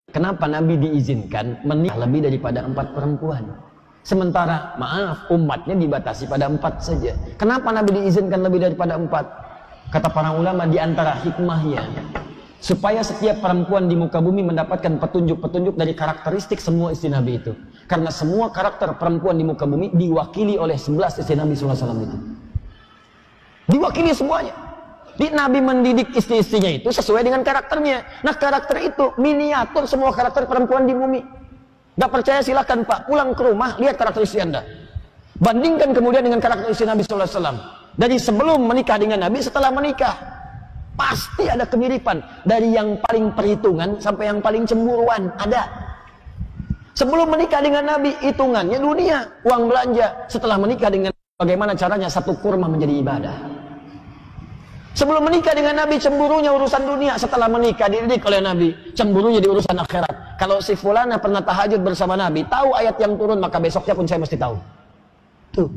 Kenapa Nabi diizinkan menikah lebih daripada 4 perempuan? Sementara, maaf, umatnya dibatasi pada 4 saja. Kenapa Nabi diizinkan lebih daripada 4? Kata para ulama, di antara hikmahnya, supaya setiap perempuan di muka bumi mendapatkan petunjuk-petunjuk dari karakteristik semua istri Nabi itu. Karena semua karakter perempuan di muka bumi diwakili oleh 11 istri Nabi SAW itu. Diwakili semuanya. Di Nabi mendidik istri-istrinya itu sesuai dengan karakternya. Nah, karakter itu miniatur semua karakter perempuan di bumi. Gak percaya silahkan Pak, pulang ke rumah, lihat karakter istri Anda. Bandingkan kemudian dengan karakter istri Nabi SAW. Dari sebelum menikah dengan Nabi, setelah menikah. Pasti ada kemiripan. Dari yang paling perhitungan sampai yang paling cemburuan. Ada. Sebelum menikah dengan Nabi, hitungannya dunia, uang belanja. Setelah menikah dengan bagaimana caranya satu kurma menjadi ibadah. Sebelum menikah dengan Nabi, cemburunya urusan dunia. Setelah menikah, dididik oleh Nabi, cemburunya di urusan akhirat. Kalau si fulana pernah tahajud bersama Nabi, tahu ayat yang turun, maka besoknya pun saya mesti tahu. Tuh.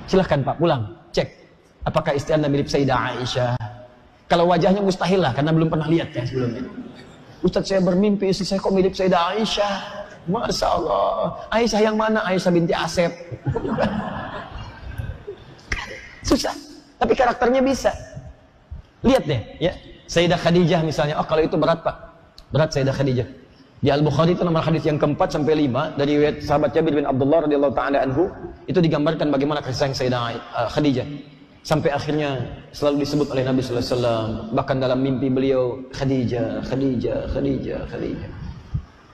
Silahkan Pak, pulang, cek. Apakah istri Anda mirip Sayyidah Aisyah? Kalau wajahnya mustahil lah, karena belum pernah lihat ya sebelumnya. Ustaz, saya bermimpi istri saya kok mirip Sayyidah Aisyah. Masya Allah. Aisyah yang mana? Aisyah binti Asep. Susah. Tapi karakternya bisa. Lihat deh, ya. Sayyidah Khadijah misalnya. Oh, kalau itu berat Pak. Berat Sayyidah Khadijah. Di Al-Bukhari itu nomor hadis yang ke-4 sampai 5 dari riwayat sahabat Jabir bin Abdullah radhiyallahu taala anhu, itu digambarkan bagaimana kasih sayang Sayyidah Khadijah. Sampai akhirnya selalu disebut oleh Nabi sallallahu alaihi wasallam, bahkan dalam mimpi beliau, Khadijah, Khadijah, Khadijah, Khadijah.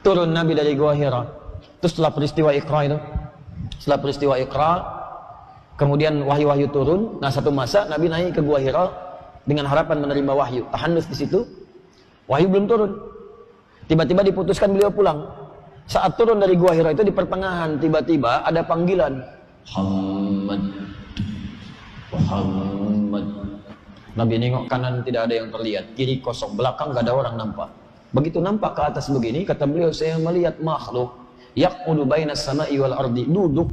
Turun Nabi dari Gua Hira. Terus setelah peristiwa Iqra itu, setelah peristiwa Iqra, kemudian wahyu-wahyu turun. Nah, satu masa Nabi naik ke Gua Hira dengan harapan menerima wahyu. Tahannus di situ. Wahyu belum turun. Tiba-tiba diputuskan beliau pulang. Saat turun dari Gua Hira itu di pertengahan tiba-tiba ada panggilan. Muhammad. Muhammad. Nabi nengok kanan tidak ada yang terlihat, kiri kosong, belakang gak ada orang nampak. Begitu nampak ke atas begini, kata beliau, saya melihat makhluk yaqudu bainas sama'i wal ardi, duduk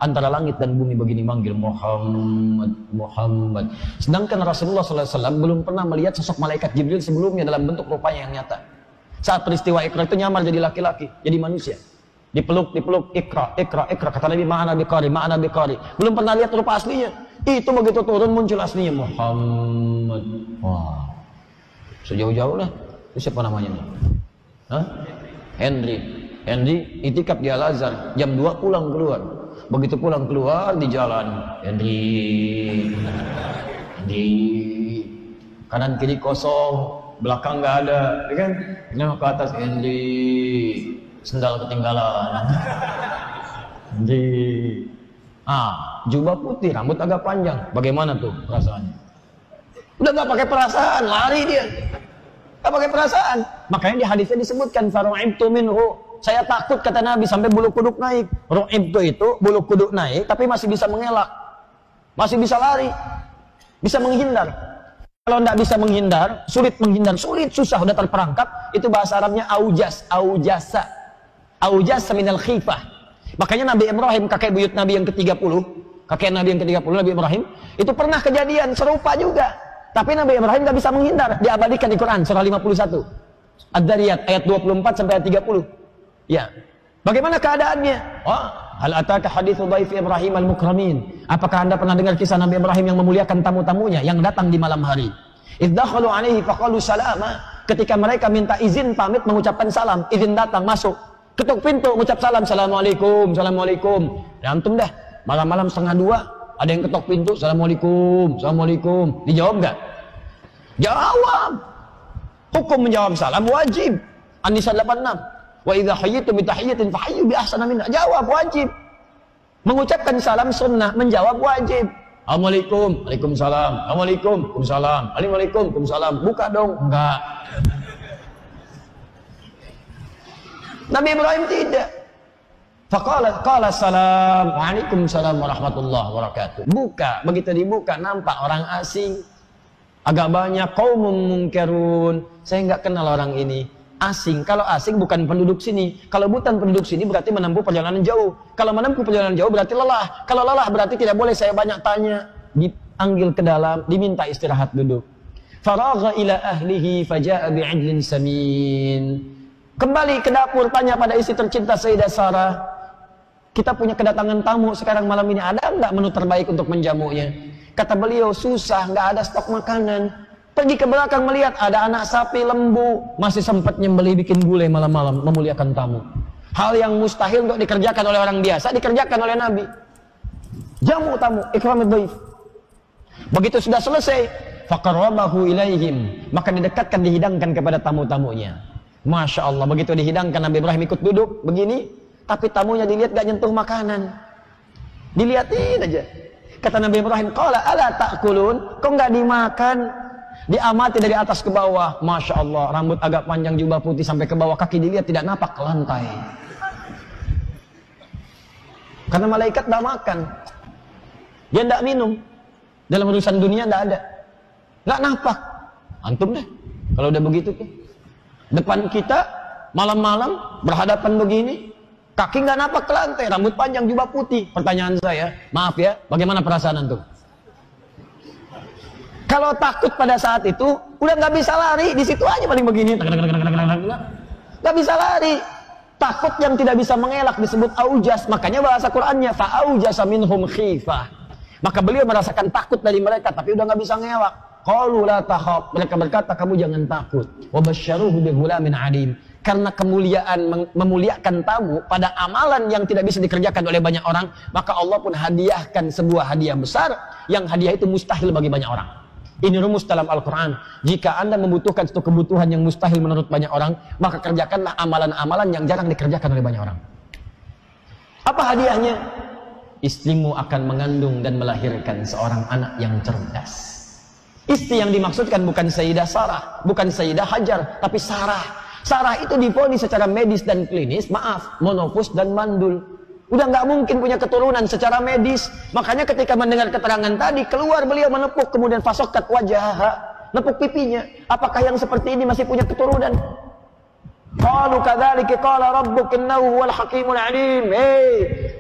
antara langit dan bumi begini manggil Muhammad, Muhammad. Sedangkan Rasulullah SAW belum pernah melihat sosok malaikat Jibril sebelumnya dalam bentuk rupanya yang nyata. Saat peristiwa Iqra itu nyamar jadi laki-laki, jadi manusia. Dipeluk, Iqra, Iqra, Iqra. Kata Nabi, ma'ana biqari, ma'ana biqari. Belum pernah lihat rupa aslinya. Itu begitu turun muncul aslinya Muhammad. Wah, sejauh-jauh lah. Itu siapa namanya? Hah? Henry itikaf di Al-Azhar. Jam 2 pulang keluar. Begitu pulang keluar di jalan, Henry, kanan kiri kosong, belakang nggak ada, ya kan? Nengok ke atas, Henry, sendal ketinggalan. Henry, jubah putih, rambut agak panjang. Bagaimana tuh perasaannya? Udah nggak pakai perasaan, lari dia. Nggak pakai perasaan. Makanya di hadisnya disebutkan faru'ibtu minhu. Saya takut kata Nabi sampai bulu kuduk naik. Ru'ibtu itu bulu kuduk naik tapi masih bisa mengelak. Masih bisa lari. Bisa menghindar. Kalau tidak bisa menghindar, sulit menghindar, sulit, susah, udah terperangkap, itu bahasa Arabnya aujasa. Aujasa minal khifah. Makanya Nabi Ibrahim, kakek buyut Nabi yang ke-30, kakek Nabi yang ke-30, Nabi Ibrahim, itu pernah kejadian serupa juga. Tapi Nabi Ibrahim tidak bisa menghindar, diabadikan di Quran, surah 51. Ad-Dariyat, ayat 24 sampai ayat 30. Ya. Bagaimana keadaannya? Hal ataka hadithu dhaif Ibrahim al-mukramin. Apakah Anda pernah dengar kisah Nabi Ibrahim yang memuliakan tamu-tamunya yang datang di malam hari? Iddakhalu alaihi faqalu salama. Ketika mereka minta izin pamit mengucapkan salam, izin datang masuk. Ketuk pintu mengucap salam, assalamualaikum, assalamualaikum. Ya antum dah, malam-malam 1:30 ada yang ketok pintu, assalamualaikum, assalamualaikum. Dijawab enggak? Jawab. Hukum menjawab salam wajib. An-Nisa 86. Wa idza hayyitum bi tahiyyatin fahayyu bi ahsana minha. Jawab wajib. Mengucapkan salam sunnah, menjawab wajib. Assalamualaikum, waalaikumsalam. Assalamualaikum, waalaikumsalam. Assalamualaikum, waalaikumsalam. Buka dong. Enggak. Nabi Ibrahim tidak. Faqala salam, waalaikumsalam warahmatullahi wabarakatuh. Buka, begitu dibuka nampak orang asing. Agak banyak qaumum munkarun. Saya enggak kenal orang ini. Asing, kalau asing bukan penduduk sini. Kalau bukan penduduk sini berarti menempuh perjalanan jauh. Kalau menempuh perjalanan jauh berarti lelah. Kalau lelah berarti tidak boleh saya banyak tanya. Dipanggil ke dalam, diminta istirahat duduk. Faragha ila ahlihi faja'a bi'idlin samin. Kembali ke dapur, tanya pada istri tercinta Sayyidah Sarah, kita punya kedatangan tamu sekarang malam ini, ada nggak menu terbaik untuk menjamunya? Kata beliau, susah, nggak ada stok makanan. Pergi ke belakang melihat ada anak sapi lembu, masih sempat nyembeli bikin gulai malam-malam, memuliakan tamu. Hal yang mustahil untuk dikerjakan oleh orang biasa, dikerjakan oleh Nabi. Jamu tamu, ikramid dhaif. Begitu sudah selesai, faqarrabahu ilaihim, maka didekatkan, dihidangkan kepada tamu-tamunya. Masya Allah, begitu dihidangkan, Nabi Ibrahim ikut duduk begini. Tapi tamunya dilihat gak nyentuh makanan, dilihatin aja. Kata Nabi Ibrahim, qala ala ta'kulun, kok gak dimakan? Diamati dari atas ke bawah, Masya Allah, rambut agak panjang, jubah putih sampai ke bawah, kaki dilihat tidak napak ke lantai. Karena malaikat gak makan, dia gak minum. Dalam urusan dunia gak ada, gak napak. Antum deh kalau udah begitu tuh, depan kita malam-malam berhadapan begini, kaki nggak napak ke lantai, rambut panjang, jubah putih. Pertanyaan saya, maaf ya, bagaimana perasaan antum? Kalau takut pada saat itu, udah nggak bisa lari, di situ aja paling begini, nggak bisa lari. Takut yang tidak bisa mengelak disebut aujas, makanya bahasa Qur'annya fa'aujasa minhum khifah. Maka beliau merasakan takut dari mereka, tapi udah nggak bisa ngelak. Qalu la takhaf, mereka berkata kamu jangan takut. Wa basyaruhu bi ghulamin alim. Karena kemuliaan memuliakan tamu pada amalan yang tidak bisa dikerjakan oleh banyak orang, maka Allah pun hadiahkan sebuah hadiah besar yang hadiah itu mustahil bagi banyak orang. Ini rumus dalam Al-Quran. Jika Anda membutuhkan satu kebutuhan yang mustahil menurut banyak orang, maka kerjakanlah amalan-amalan yang jarang dikerjakan oleh banyak orang. Apa hadiahnya? Istrimu akan mengandung dan melahirkan seorang anak yang cerdas. Istri yang dimaksudkan bukan Sayyidah Sarah, bukan Sayyidah Hajar, tapi Sarah. Sarah itu divonis secara medis dan klinis, maaf, monofus dan mandul. Udah nggak mungkin punya keturunan secara medis. Makanya ketika mendengar keterangan tadi, keluar beliau menepuk, kemudian fasokat wajah, nepuk pipinya. Apakah yang seperti ini masih punya keturunan? Qalu kadzalika qala rabbuk innahu huwal hakimul alim.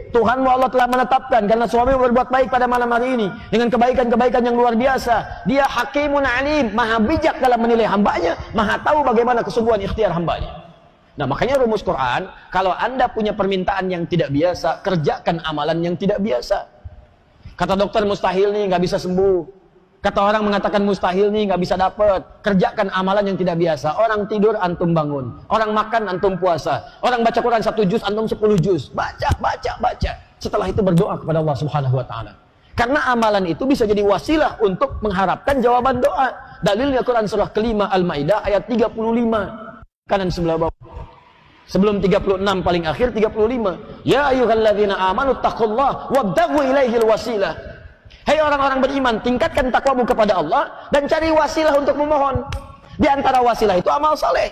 Tuhanmu Allah telah menetapkan karena suamimu berbuat baik pada malam hari ini dengan kebaikan-kebaikan yang luar biasa. Dia hakimun alim, maha bijak dalam menilai hambanya, maha tahu bagaimana kesungguhan ikhtiar hambanya. Nah, makanya rumus Quran, kalau Anda punya permintaan yang tidak biasa, kerjakan amalan yang tidak biasa. Kata dokter mustahil nih, nggak bisa sembuh. Kata orang mengatakan mustahil nih, nggak bisa dapat. Kerjakan amalan yang tidak biasa. Orang tidur, antum bangun. Orang makan, antum puasa. Orang baca Quran 1 juz, antum 10 juz. Baca. Setelah itu berdoa kepada Allah Subhanahu Wa Taala. Karena amalan itu bisa jadi wasilah untuk mengharapkan jawaban doa. Dalilnya Quran surah kelima Al-Maidah ayat 35. Kanan sebelah bawah. Sebelum 36 paling akhir 35. Ya ayyuhalladzina amanu taqullaha wabtaghu ilaihil wasilah. Hei orang-orang beriman, tingkatkan takwamu kepada Allah dan cari wasilah untuk memohon. Di antara wasilah itu amal soleh.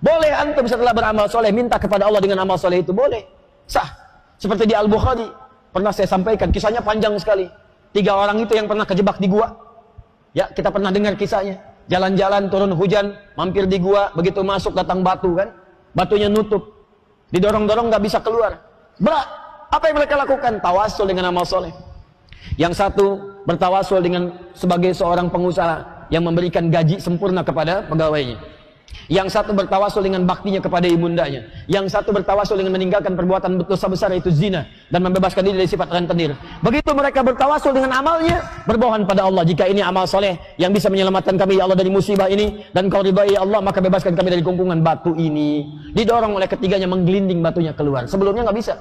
Boleh antum setelah beramal soleh minta kepada Allah dengan amal soleh itu boleh, sah. Seperti di Al-Bukhari pernah saya sampaikan, kisahnya panjang sekali. 3 orang itu yang pernah kejebak di gua. Ya, kita pernah dengar kisahnya. Jalan-jalan turun hujan, mampir di gua, begitu masuk datang batu kan, batunya nutup, didorong-dorong nggak bisa keluar. Berat. Apa yang mereka lakukan? Tawasul dengan amal soleh. Yang satu bertawasul dengan sebagai seorang pengusaha yang memberikan gaji sempurna kepada pegawainya. Yang satu bertawasul dengan baktinya kepada ibundanya. Yang satu bertawasul dengan meninggalkan perbuatan dosa besar yaitu zina dan membebaskan diri dari sifat rentenir. Begitu mereka bertawasul dengan amalnya, berbohong pada Allah, jika ini amal soleh yang bisa menyelamatkan kami ya Allah dari musibah ini dan kau ridhai ya Allah, maka bebaskan kami dari kungkungan batu ini. Didorong oleh ketiganya, menggelinding batunya keluar. Sebelumnya nggak bisa.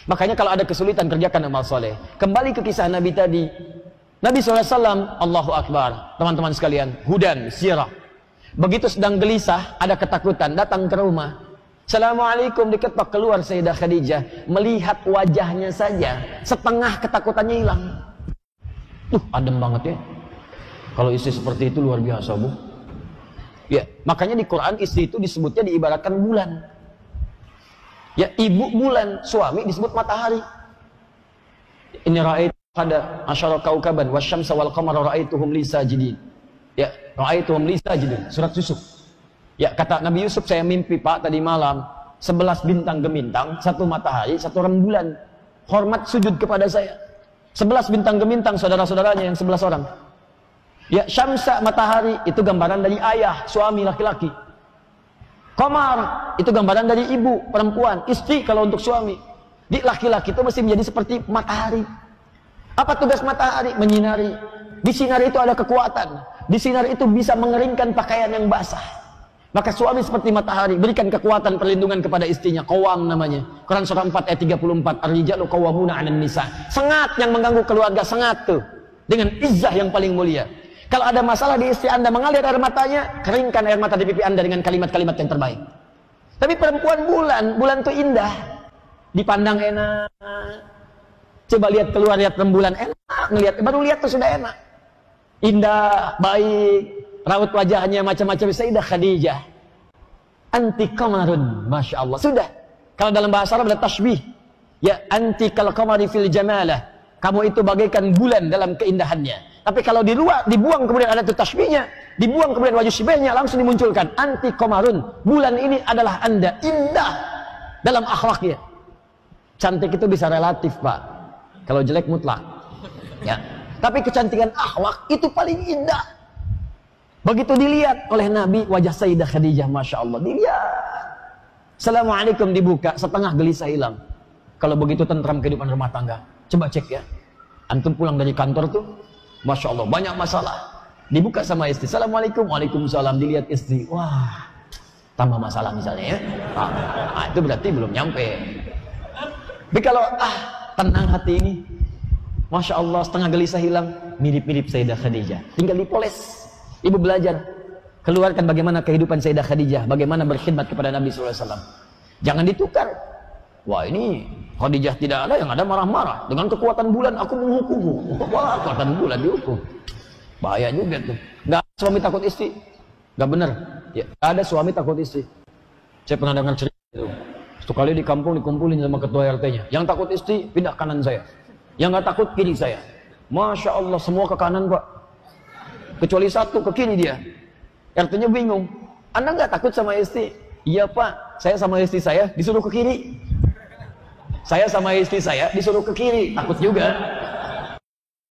Makanya kalau ada kesulitan, kerjakan amal soleh. Kembali ke kisah Nabi tadi. Nabi SAW, Allahu Akbar. Teman-teman sekalian, hudan, sirah. Begitu sedang gelisah, ada ketakutan, datang ke rumah. Assalamualaikum, diketok, keluar Sayyidah Khadijah. Melihat wajahnya saja, setengah ketakutannya hilang. Adem banget ya. Kalau istri seperti itu luar biasa, Bu. Ya, makanya di Quran istri itu disebutnya diibaratkan bulan. Ya, ibu bulan, suami disebut matahari. Ini ra'aitu qada asyara kaukaban wasyamsa wal qamara ra'aituhum li sajidin. Ya, ra'aituhum li sajidin. Surat Yusuf. Ya, kata Nabi Yusuf, saya mimpi Pak tadi malam 11 bintang gemintang, 1 matahari, 1 rembulan. Hormat sujud kepada saya. 11 bintang gemintang saudara-saudaranya yang 11 orang. Ya, syamsa matahari itu gambaran dari ayah, suami laki-laki. Qamar itu gambaran dari ibu, perempuan, istri kalau untuk suami. Di laki-laki itu mesti menjadi seperti matahari. Apa tugas matahari? Menyinari. Di sinar itu ada kekuatan. Di sinar itu bisa mengeringkan pakaian yang basah. Maka suami seperti matahari, berikan kekuatan perlindungan kepada istrinya. Qawam namanya. Quran surah 4 ayat 34. Ar-rijalu qawwamuna 'alan nisa. Sengat yang mengganggu keluarga, sengat tuh. Dengan izzah yang paling mulia. Kalau ada masalah di istri Anda mengalir air matanya, keringkan air mata di pipi Anda dengan kalimat-kalimat yang terbaik. Tapi perempuan bulan tuh indah. Dipandang enak. Coba lihat keluar, lihat rembulan enak, ngelihat baru lihat tuh sudah enak. Indah, baik. Raut wajahnya macam-macam. Sayyidah Khadijah anti qamarun, Masya Allah. Sudah. Kalau dalam bahasa Arab ada tashbih. Ya, anti kal qamari fil jamalah. Kamu itu bagaikan bulan dalam keindahannya. Tapi kalau dibuang kemudian ada itu tashbihnya, dibuang kemudian wajah syibahnya, langsung dimunculkan anti qamarun. Bulan ini adalah Anda, indah dalam akhlaknya. Cantik itu bisa relatif, Pak. Kalau jelek mutlak. Ya. Tapi kecantikan akhlak itu paling indah. Begitu dilihat oleh Nabi wajah Sayyidah Khadijah, Masya Allah, dilihat. Assalamualaikum dibuka, setengah gelisah hilang. Kalau begitu tentram kehidupan rumah tangga. Coba cek ya. Antum pulang dari kantor tuh, Masya Allah, banyak masalah. Dibuka sama istri. Assalamualaikum, waalaikumsalam. Dilihat istri, wah, tambah masalah misalnya ya. Itu berarti belum nyampe. Tapi kalau tenang hati ini, Masya Allah, setengah gelisah hilang, mirip-mirip Sayyidah Khadijah. Tinggal dipoles. Ibu belajar, keluarkan bagaimana kehidupan Sayyidah Khadijah, bagaimana berkhidmat kepada Nabi SAW. Jangan ditukar. Wah, ini Khadijah tidak ada, yang ada marah-marah. Dengan kekuatan bulan aku menghukummu. Wah, kekuatan bulan dihukum. Bahaya juga tuh. Nggak ada suami takut istri. Nggak benar. Ya, nggak ada suami takut istri. Saya pernah dengar cerita itu. Satu kali di kampung dikumpulin sama ketua RT-nya. Yang takut istri, pindah kanan saya. Yang nggak takut, kiri saya. Masya Allah, semua ke kanan, Pak. Kecuali satu, ke kiri dia. RT-nya bingung. Anda nggak takut sama istri? Iya, Pak. Saya sama istri saya disuruh ke kiri. Saya sama istri saya disuruh ke kiri. Takut juga.